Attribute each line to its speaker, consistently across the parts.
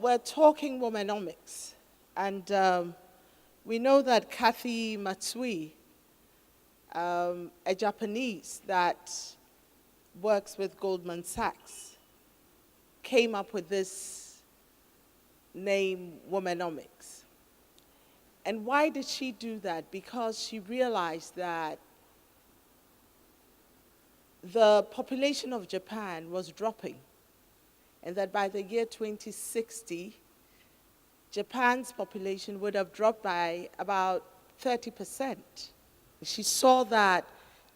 Speaker 1: We're talking womanomics, and we know that Kathy Matsui, a Japanese that works with Goldman Sachs, came up with this name, womanomics. And why did she do that? Because she realized that the population of Japan was dropping, and that by the year 2060, Japan's population would have dropped by about 30%. She saw that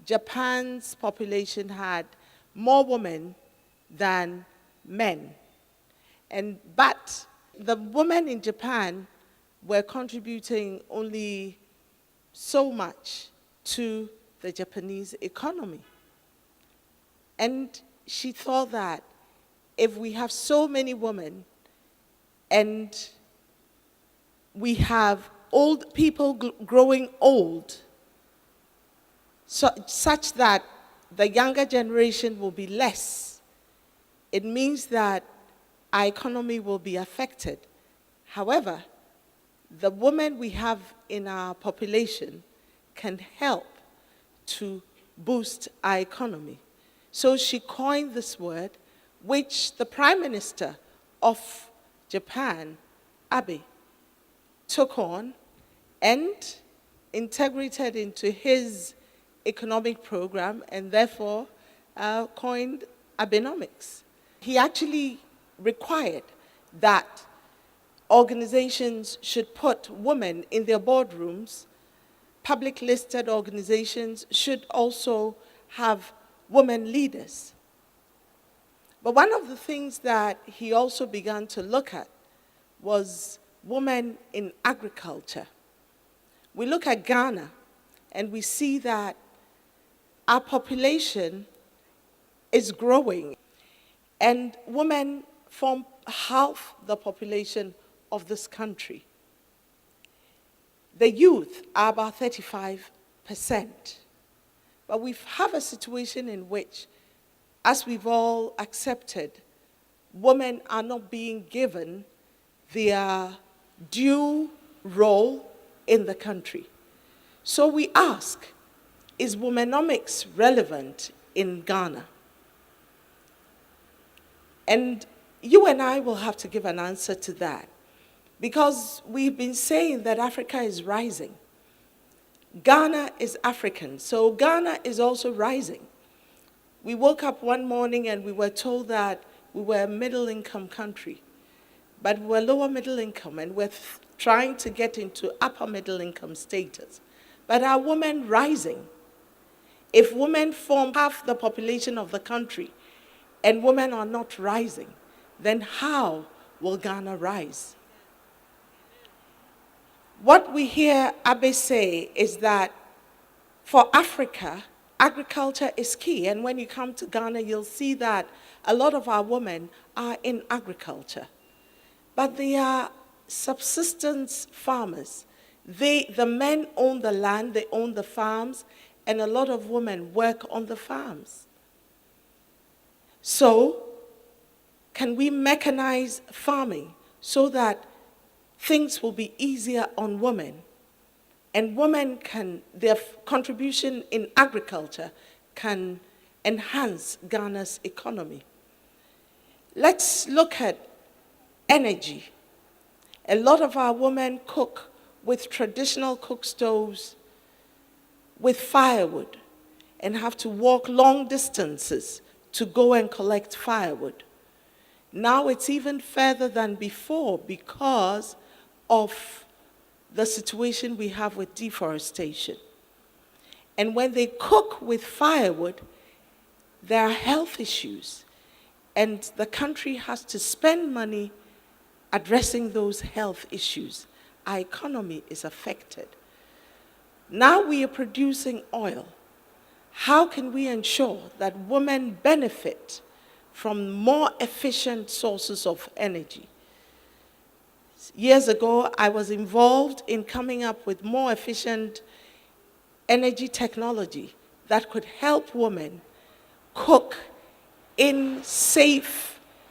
Speaker 1: Japan's population had more women than men. But the women in Japan were contributing only so much to the Japanese economy. And she thought that if we have so many women and we have old people growing old, such that the younger generation will be less, it means that our economy will be affected. However, the women we have in our population can help to boost our economy. So she coined this word, which the Prime Minister of Japan, Abe, took on and integrated into his economic program, and therefore coined Abenomics. He actually required that organizations should put women in their boardrooms. Public listed organizations should also have women leaders. But one of the things that he also began to look at was women in agriculture. We look at Ghana and we see that our population is growing, and women form half the population of this country. The youth are about 35%. But we have a situation in which, as we've all accepted, women are not being given their due role in the country. So we ask, is womanomics relevant in Ghana? And you and I will have to give an answer to that, because we've been saying that Africa is rising. Ghana is African, so Ghana is also rising. We woke up one morning and we were told that we were a middle-income country, but we were lower middle income, and we're trying to get into upper middle income status. But are women rising? If women form half the population of the country and women are not rising, then how will Ghana rise? What we hear Abe say is that for Africa, agriculture is key. And when you come to Ghana, you'll see that a lot of our women are in agriculture. But they are subsistence farmers. The men own the land, they own the farms, and a lot of women work on the farms. So, can we mechanize farming so that things will be easier on women? And women can, their contribution in agriculture can enhance Ghana's economy. Let's look at energy. A lot of our women cook with traditional cook stoves, with firewood, and have to walk long distances to go and collect firewood. Now it's even further than before because of the situation we have with deforestation. And when they cook with firewood, there are health issues, and the country has to spend money addressing those health issues. Our economy is affected. Now we are producing oil. How can we ensure that women benefit from more efficient sources of energy? Years ago, I was involved in coming up with more efficient energy technology that could help women cook in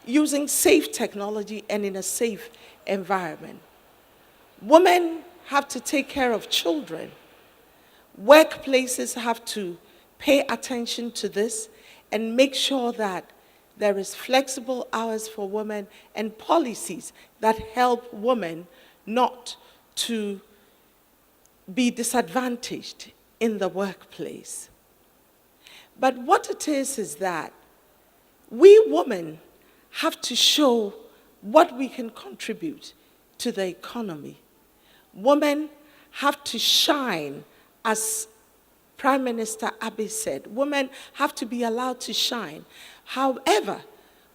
Speaker 1: using safe technology and in a safe environment. Women have to take care of children. Workplaces have to pay attention to this and make sure that there is flexible hours for women and policies that help women not to be disadvantaged in the workplace. But what it is that we women have to show what we can contribute to the economy. Women have to shine, as Prime Minister Abiy said. Women have to be allowed to shine. However,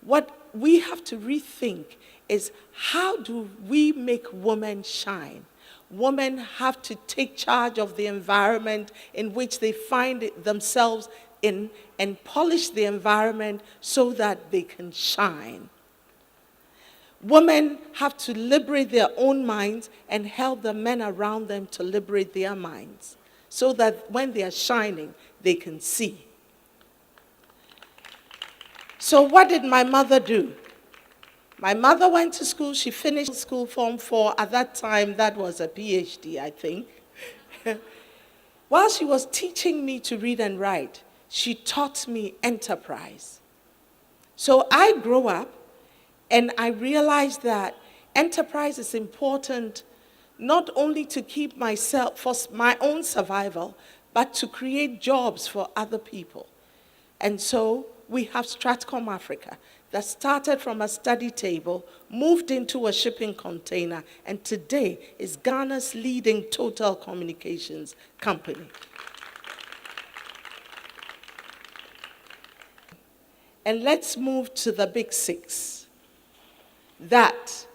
Speaker 1: what we have to rethink is, how do we make women shine? Women have to take charge of the environment in which they find themselves in and polish the environment so that they can shine. Women have to liberate their own minds and help the men around them to liberate their minds so that when they are shining, they can see. So what did my mother do? My mother went to school. She finished school Form 4. At that time, that was a PhD, I think. While she was teaching me to read and write, she taught me enterprise. So I grew up and I realized that enterprise is important not only to keep myself, for my own survival, but to create jobs for other people. And so we have Stratcom Africa that started from a study table, moved into a shipping container, and today is Ghana's leading total communications company. And let's move to the big six that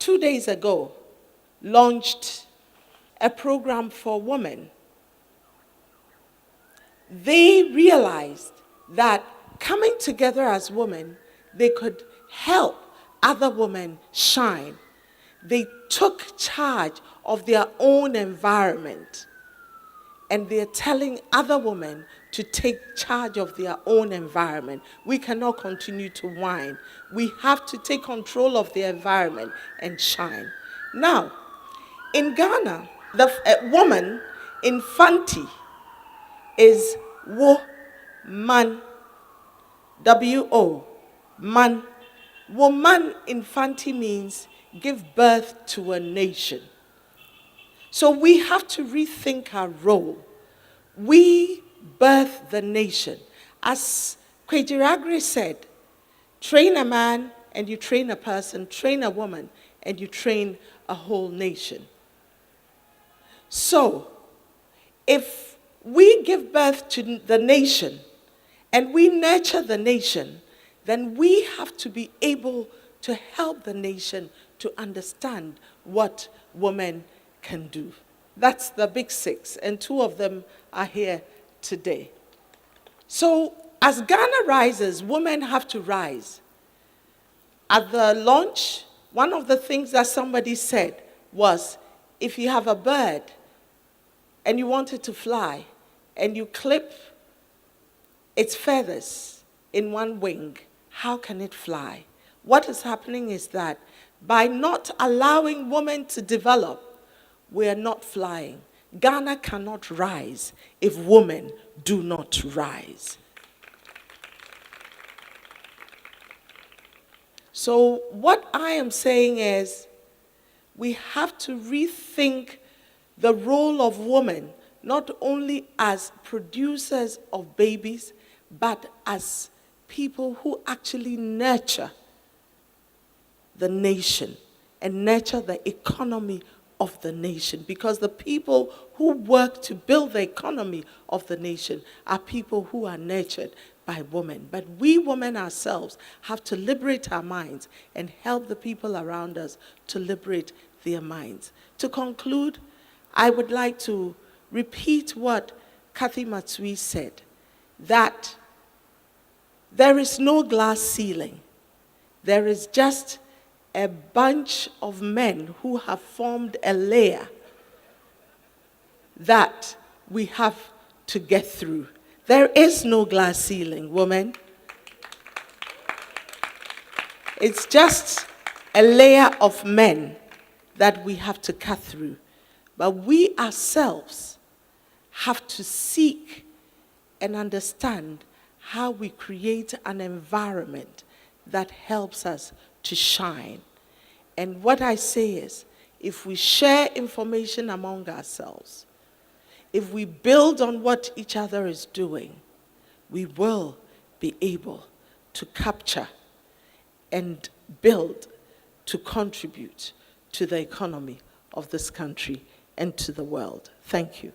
Speaker 1: 2 days ago launched a program for women. They realized that coming together as women, they could help other women shine. They took charge of their own environment, and they're telling other women to take charge of their own environment. We cannot continue to whine. We have to take control of the environment and shine. Now, in Ghana, the woman in Fanti is wo-man, W-O, man. Woman in Fanti means give birth to a nation. So we have to rethink our role. We birth the nation. As Kwejiragre said, train a man and you train a person, train a woman and you train a whole nation. So, if we give birth to the nation and we nurture the nation, then we have to be able to help the nation to understand what women can do. That's the big six, and two of them are here today. So, as Ghana rises, women have to rise. At the launch, one of the things that somebody said was, if you have a bird and you want it to fly, and you clip its feathers in one wing, how can it fly? What is happening is that by not allowing women to develop, we are not flying. Ghana cannot rise if women do not rise. So what I am saying is, we have to rethink the role of women, not only as producers of babies, but as people who actually nurture the nation and nurture the economy of the nation. Because the people who work to build the economy of the nation are people who are nurtured by women. But we women ourselves have to liberate our minds and help the people around us to liberate their minds. To conclude, I would like to repeat what Kathy Matsui said, that there is no glass ceiling. There is just a bunch of men who have formed a layer that we have to get through. There is no glass ceiling, woman. It's just a layer of men that we have to cut through. But we ourselves have to seek and understand how we create an environment that helps us to shine. And what I say is, if we share information among ourselves, if we build on what each other is doing, we will be able to capture and build to contribute to the economy of this country and to the world. Thank you.